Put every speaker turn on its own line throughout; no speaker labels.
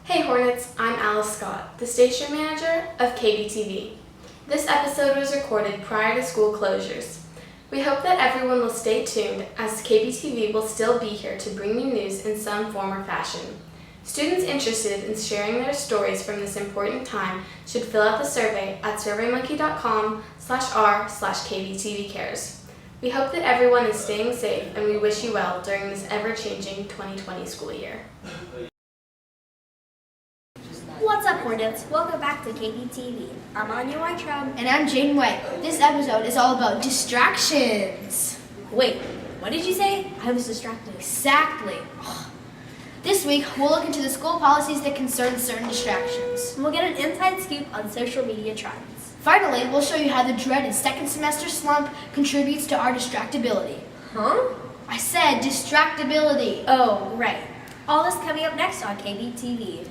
Hey Hornets, I'm Alice Scott, the station manager of KBTV. This episode was recorded prior to school closures. We hope that everyone will stay tuned as KBTV will still be here to bring you news in some form or fashion. Students interested in sharing their stories from this important time should fill out the survey at surveymonkey.com/r/KBTVcares. We hope that everyone is staying safe and we wish you well during this ever-changing 2020 school year.
What's up, Hornets? Welcome back to KBTV. I'm Anya Whitetraub.
And I'm Jaden White. This episode is all about distractions.
Wait, what did you say? I was distracted.
Exactly. This week, we'll look into the school policies that concern certain distractions.
We'll get an inside scoop on social media trends.
Finally, we'll show you how the dreaded second semester slump contributes to our distractibility.
Huh?
I said distractibility.
Oh, right. All this coming up next on KBTV.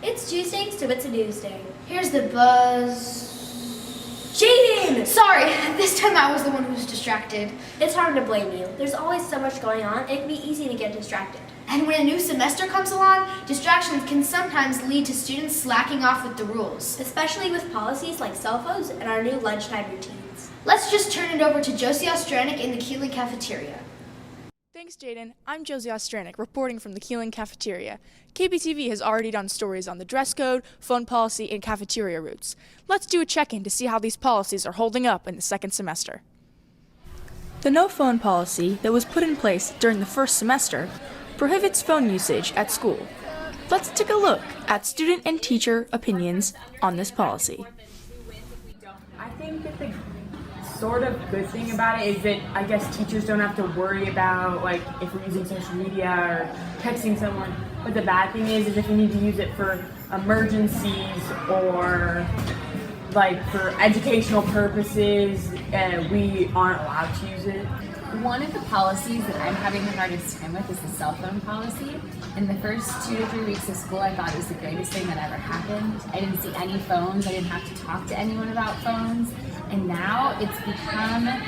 It's Tuesday, so it's a news day.
Here's the buzz.
Jaden!
Sorry, this time I was the one who was distracted.
It's hard to blame you. There's always so much going on, it can be easy to get distracted.
And when a new semester comes along, distractions can sometimes lead to students slacking off with the rules.
Especially with policies like cell phones and our new lunchtime routines.
Let's just turn it over to Josie Ostranik in the Keeling cafeteria.
Thanks, Jaden. I'm Josie Ostranik, reporting from the Keeling cafeteria. KBTV has already done stories on the dress code, phone policy, and cafeteria routes. Let's do a check-in to see how these policies are holding up in the second semester. The no phone policy that was put in place during the first semester prohibits phone usage at school. Let's take a look at student and teacher opinions on this policy.
I think that the sort of good thing about it is that I guess teachers don't have to worry about like if we're using social media or texting someone. But the bad thing is if we need to use it for emergencies or like for educational purposes, we aren't allowed to use it.
One of the policies that I'm having the hardest time with is the cell phone policy. In the first 2 to 3 weeks of school, I thought it was the greatest thing that ever happened. I didn't see any phones. I didn't have to talk to anyone about phones. And now it's become an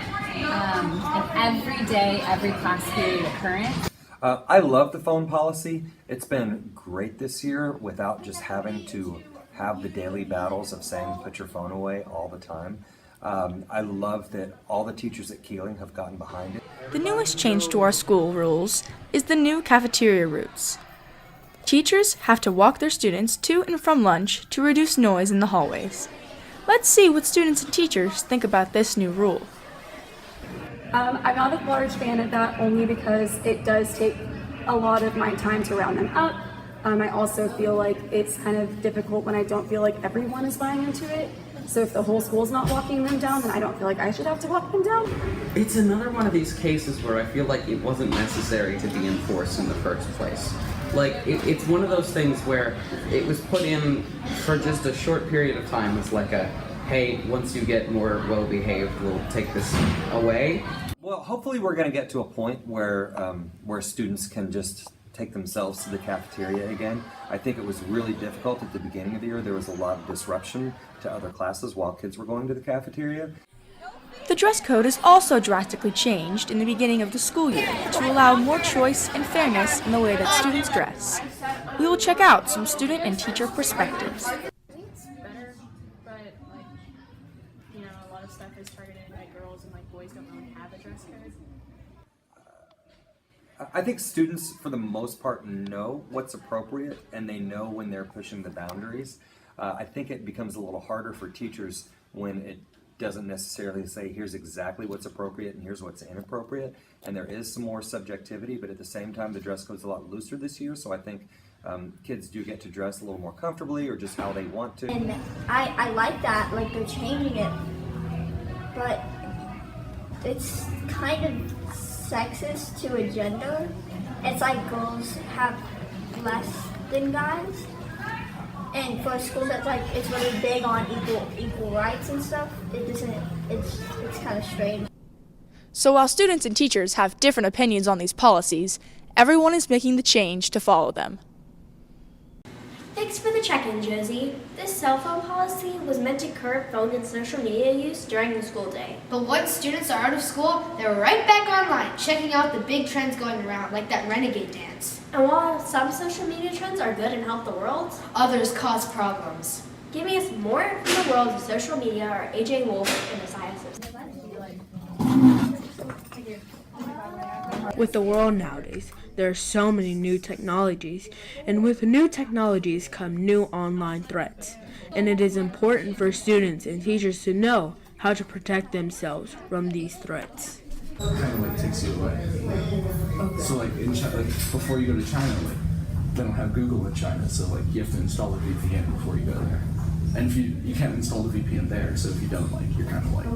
everyday, every class period occurrence.
I love the phone policy. It's been great this year without just having to have the daily battles of saying put your phone away all the time. I love that all the teachers at Keeling have gotten behind it.
The newest change to our school rules is the new cafeteria routes. Teachers have to walk their students to and from lunch to reduce noise in the hallways. Let's see what students and teachers think about this new rule.
I'm not a large fan of that only because it does take a lot of my time to round them out. I also feel like it's kind of difficult when I don't feel like everyone is buying into it. So if the whole school's not walking them down, then I don't feel like I should have to walk them down.
It's another one of these cases where I feel like it wasn't necessary to be enforced in the first place. Like, it's one of those things where it was put in for just a short period of time as like a, hey, once you get more well-behaved, we'll take this away.
Well, hopefully we're going to get to a point where students can just take themselves to the cafeteria again. I think it was really difficult at the beginning of the year. There was a lot of disruption to other classes while kids were going to the cafeteria.
The dress code is also drastically changed in the beginning of the school year to allow more choice and fairness in the way that students dress. We will check out some student and teacher perspectives.
I think it's better, but a lot of stuff is targeted at girls and boys don't really have a dress code.
I think students, for the most part, know what's appropriate and they know when they're pushing the boundaries. I think it becomes a little harder for teachers when it doesn't necessarily say here's exactly what's appropriate and here's what's inappropriate. And there is some more subjectivity, but at the same time, the dress code's a lot looser this year. So I think kids do get to dress a little more comfortably or just how they want to.
And I like that, like they're changing it, but it's kind of sexist to a gender it's like girls have less than guys. And for a school that's like it's really big on equal rights and stuff, it's kind of strange.
So while students and teachers have different opinions on these policies, everyone is making the change to follow them.
Thanks for the check-in, Josie. This cell phone policy was meant to curb phone and social media use during the school day.
But once students are out of school, they're right back online, checking out the big trends going around, like that renegade dance.
And while some social media trends are good and help the world,
Others cause problems.
giving us more from the world of social media are AJ Wolf and Isaiah Simpson.
With the world nowadays, there are so many new technologies, and with new technologies come new online threats. And it is important for students and teachers to know how to protect themselves from these threats.
Kind of like takes you away. So like in China, like before you go to China, like they don't have Google in China, so like you have to install a VPN before you go there. And if you can't install the VPN there, so if you don't, like you're kind of like.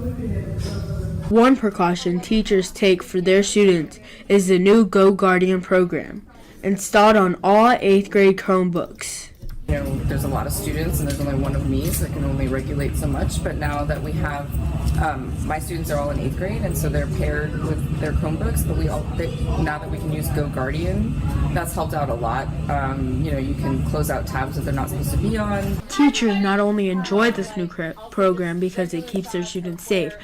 One precaution teachers take for their students is the new Go Guardian program, installed on all 8th grade Chromebooks.
You know, there's a lot of students and there's only one of me, so I can only regulate so much. But now that we have, my students are all in 8th grade, and so they're paired with their Chromebooks. But now that we can use Go Guardian, that's helped out a lot. You know, you can close out tabs that they're not supposed to be on.
Teachers not only enjoy this new program because it keeps their students safe,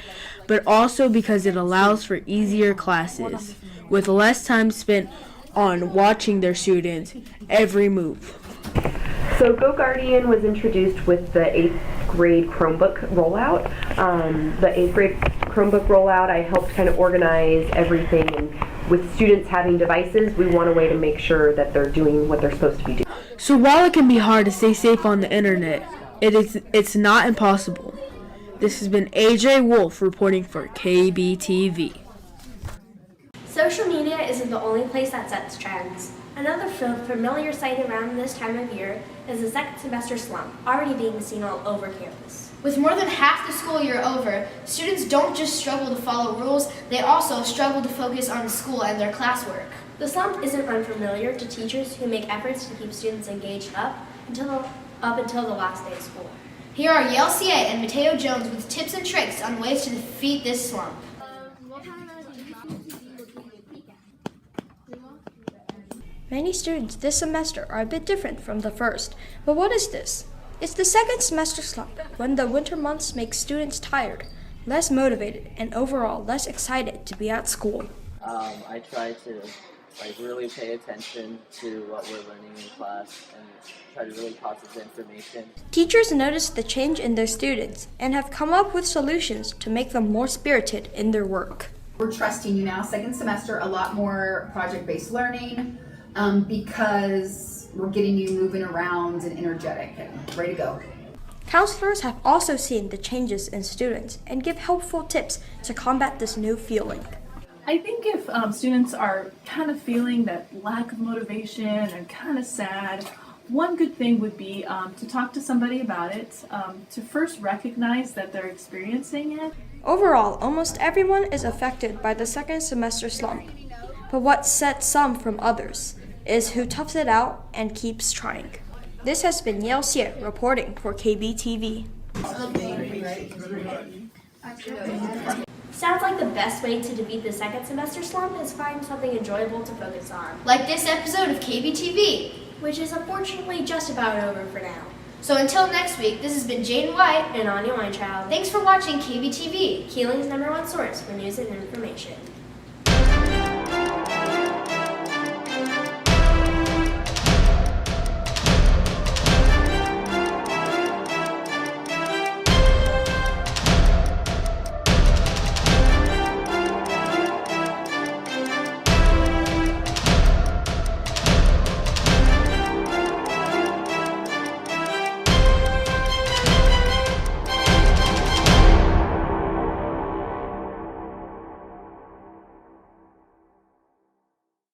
but also because it allows for easier classes, with less time spent on watching their students' every move.
So Go Guardian was introduced with the 8th grade Chromebook rollout. The 8th grade Chromebook rollout, I helped kind of organize everything, and with students having devices, we want a way to make sure that they're doing what they're supposed to be doing.
So while it can be hard to stay safe on the internet, it's not impossible. This has been AJ Wolf reporting for KBTV.
Social media isn't the only place that sets trends. Another familiar sight around this time of year is the second semester slump, already being seen all over campus.
With more than half the school year over, students don't just struggle to follow rules, they also struggle to focus on school and their classwork.
The slump isn't unfamiliar to teachers who make efforts to keep students engaged up until the last day of school.
Here are Yale CA and Mateo Jones with tips and tricks on ways to defeat this slump.
Many students this semester are a bit different from the first. But what is this? It's the second semester slump, when the winter months make students tired, less motivated, and overall less excited to be at school.
I try to really pay attention to what we're learning in class and try to really process the information.
Teachers notice the change in their students and have come up with solutions to make them more spirited in their work.
We're trusting you now, second semester, a lot more project-based learning because we're getting you moving around and energetic and ready to go.
Counselors have also seen the changes in students and give helpful tips to combat this new feeling.
I think if students are kind of feeling that lack of motivation and kind of sad, one good thing would be to talk to somebody about it, to first recognize that they're experiencing it.
Overall, almost everyone is affected by the second semester slump. But what sets some from others is who toughs it out and keeps trying. This has been Yale Xie reporting for KBTV.
Sounds like the best way to defeat the second semester slump is find something enjoyable to focus on.
Like this episode of KBTV.
Which is unfortunately just about over for now.
So until next week, this has been Jaden White
and Anya Weintraub.
Thanks for watching KBTV,
Keeling's #1 source for news and information.